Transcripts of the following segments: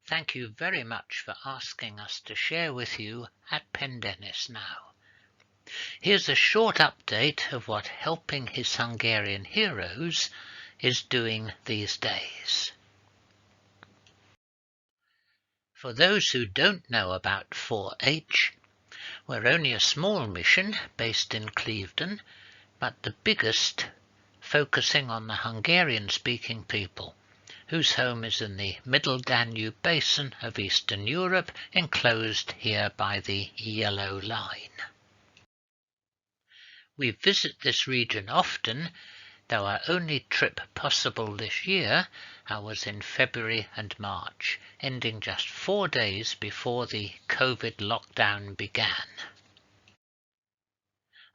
Thank you very much for asking us to share with you at Pendennis now. Here's a short update of what Helping His Hungarian Heroes is doing these days. For those who don't know about 4-H, we're only a small mission based in Clevedon, but the biggest focusing on the Hungarian-speaking people, whose home is in the Middle Danube basin of Eastern Europe, enclosed here by the yellow line. We visit this region often, though our only trip possible this year was in February and March, ending just 4 days before the COVID lockdown began.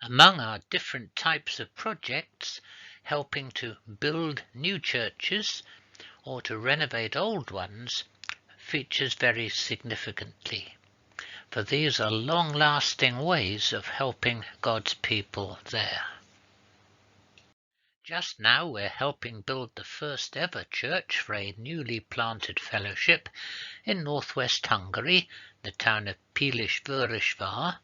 Among our different types of projects, helping to build new churches or to renovate old ones features very significantly, for these are long-lasting ways of helping God's people there. Just now we're helping build the first ever church for a newly planted fellowship in northwest Hungary, the town of Pilisvörösvár.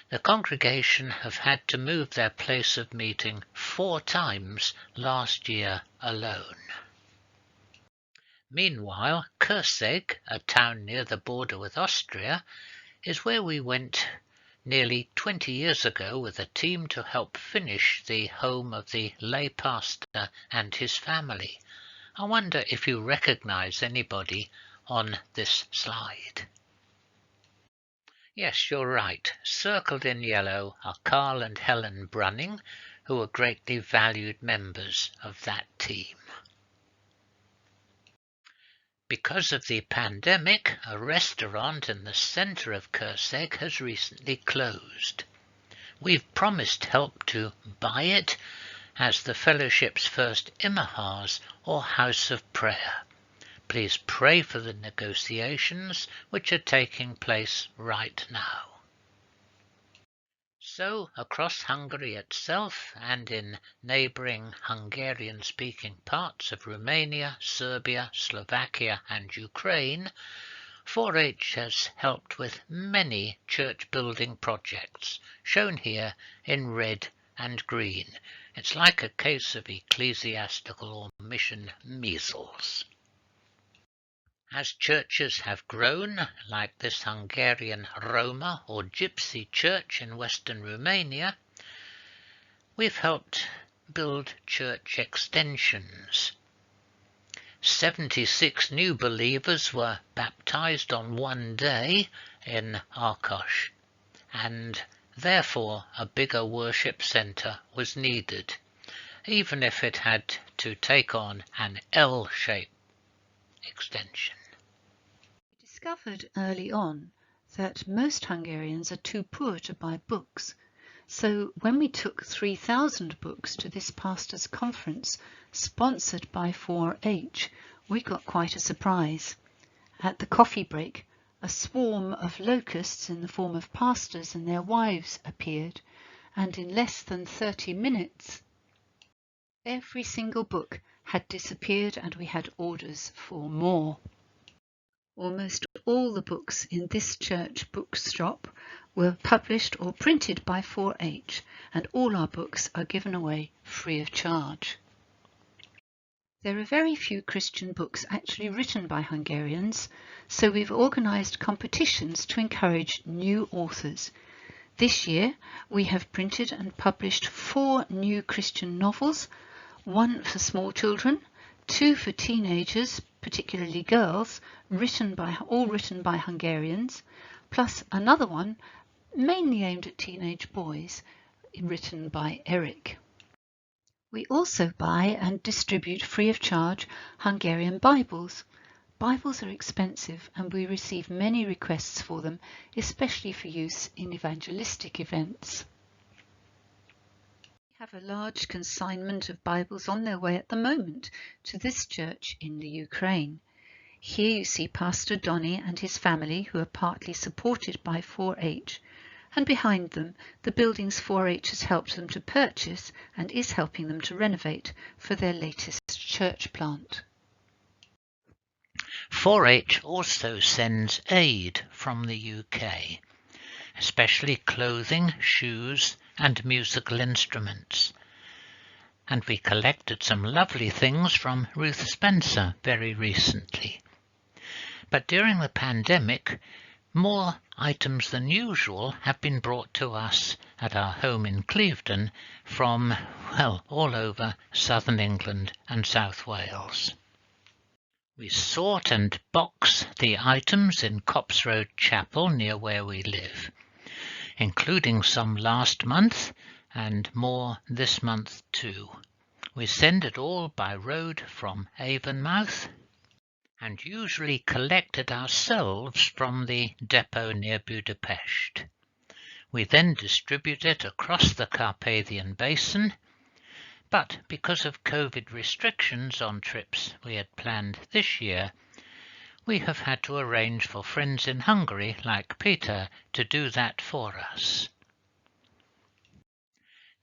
The congregation have had to move their place of meeting 4 times last year alone. Meanwhile, Kőszeg, a town near the border with Austria, is where we went nearly 20 years ago with a team to help finish the home of the lay pastor and his family. I wonder if you recognize anybody on this slide. Yes, you're right. Circled in yellow are Carl and Helen Brunning, who are greatly valued members of that team. Because of the pandemic, a restaurant in the centre of Kőszeg has recently closed. We've promised help to buy it as the fellowship's first imahas, or house of prayer. Please pray for the negotiations which are taking place right now. So, across Hungary itself and in neighbouring Hungarian-speaking parts of Romania, Serbia, Slovakia and Ukraine, 4-H has helped with many church-building projects, shown here in red and green. It's like a case of ecclesiastical or mission measles. As churches have grown, like this Hungarian Roma or Gypsy church in western Romania, we've helped build church extensions. 76 new believers were baptized on one day in Arcos, and therefore a bigger worship centre was needed, even if it had to take on an L-shaped extension. We discovered early on that most Hungarians are too poor to buy books, so when we took 3,000 books to this pastors' conference sponsored by 4-H, we got quite a surprise. At the coffee break, a swarm of locusts in the form of pastors and their wives appeared, and in less than 30 minutes, every single book had disappeared and we had orders for more. Almost all the books in this church bookshop were published or printed by 4-H, and all our books are given away free of charge. There are very few Christian books actually written by Hungarians, so we've organised competitions to encourage new authors. This year we have printed and published 4 new Christian novels, 1 for small children, 2 for teenagers, particularly girls, all written by Hungarians, plus another one mainly aimed at teenage boys, written by Eric. We also buy and distribute free of charge Hungarian Bibles. Bibles are expensive and we receive many requests for them, especially for use in evangelistic events. We have a large consignment of Bibles on their way at the moment to this church in the Ukraine. Here you see Pastor Donny and his family, who are partly supported by 4-H, and behind them the buildings 4-H has helped them to purchase and is helping them to renovate for their latest church plant. 4-H also sends aid from the UK, especially clothing, shoes and musical instruments. And we collected some lovely things from Ruth Spencer very recently. But during the pandemic, more items than usual have been brought to us at our home in Clevedon from, well, all over southern England and South Wales. We sort and box the items in Copse Road Chapel near where we live, including some last month and more this month too. We send it all by road from Avonmouth and usually collect it ourselves from the depot near Budapest. We then distribute it across the Carpathian Basin, but because of COVID restrictions on trips we had planned this year, we have had to arrange for friends in Hungary like Peter to do that for us.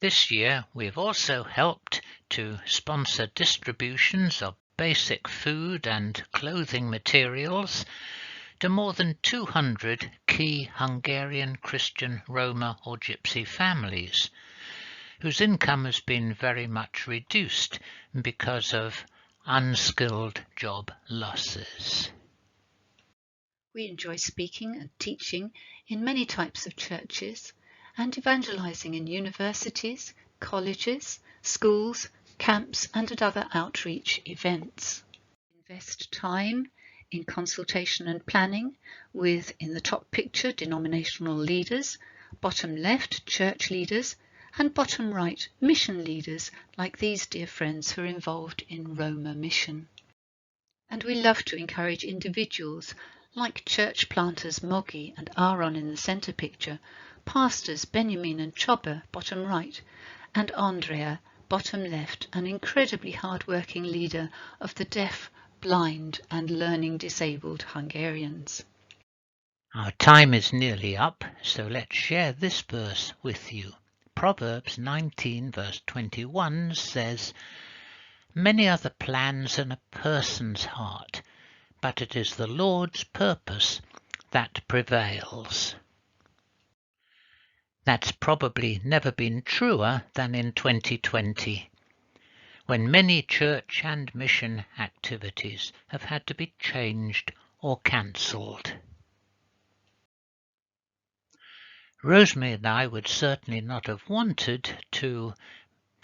This year we've also helped to sponsor distributions of basic food and clothing materials to more than 200 key Hungarian Christian Roma or Gypsy families, whose income has been very much reduced because of unskilled job losses. We enjoy speaking and teaching in many types of churches and evangelizing in universities, colleges, schools, camps and at other outreach events. Invest time in consultation and planning with, in the top picture, denominational leaders, bottom left, church leaders, and bottom right, mission leaders like these dear friends who are involved in Roma mission. And we love to encourage individuals like church planters Mogi and Aaron in the centre picture, pastors Benjamin and Chobber, bottom right, and Andrea, bottom left, an incredibly hard-working leader of the deaf, blind and learning disabled Hungarians. Our time is nearly up, so let's share this verse with you. Proverbs 19 verse 21 says, "Many are the plans in a person's heart, but it is the Lord's purpose that prevails." That's probably never been truer than in 2020, when many church and mission activities have had to be changed or cancelled. Rosemary and I would certainly not have wanted to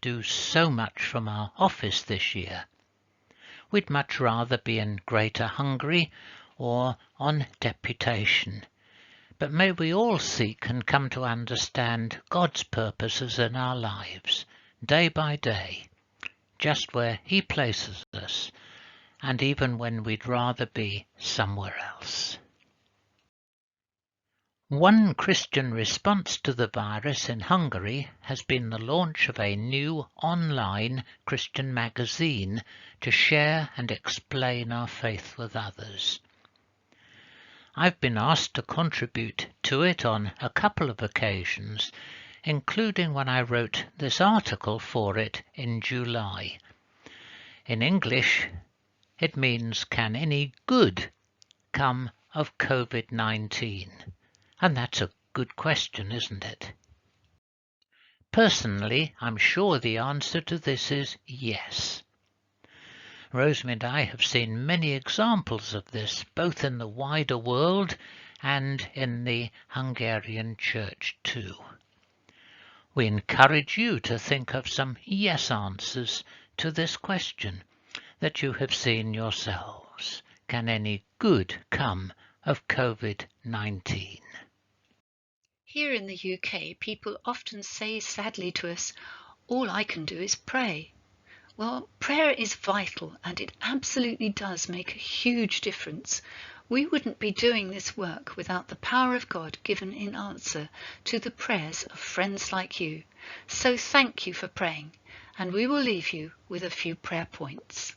do so much from our office this year. We'd much rather be in Greater Hungary or on deputation. But may we all seek and come to understand God's purposes in our lives, day by day, just where He places us, and even when we'd rather be somewhere else. One Christian response to the virus in Hungary has been the launch of a new online Christian magazine to share and explain our faith with others. I've been asked to contribute to it on a couple of occasions, including when I wrote this article for it in July. In English, it means, can any good come of COVID-19? And that's a good question, isn't it? Personally, I'm sure the answer to this is yes. Rosemary and I have seen many examples of this, both in the wider world and in the Hungarian church too. We encourage you to think of some yes answers to this question that you have seen yourselves. Can any good come of COVID-19? Here in the UK, people often say sadly to us, "All I can do is pray." Well, prayer is vital and it absolutely does make a huge difference. We wouldn't be doing this work without the power of God given in answer to the prayers of friends like you. So thank you for praying, and we will leave you with a few prayer points.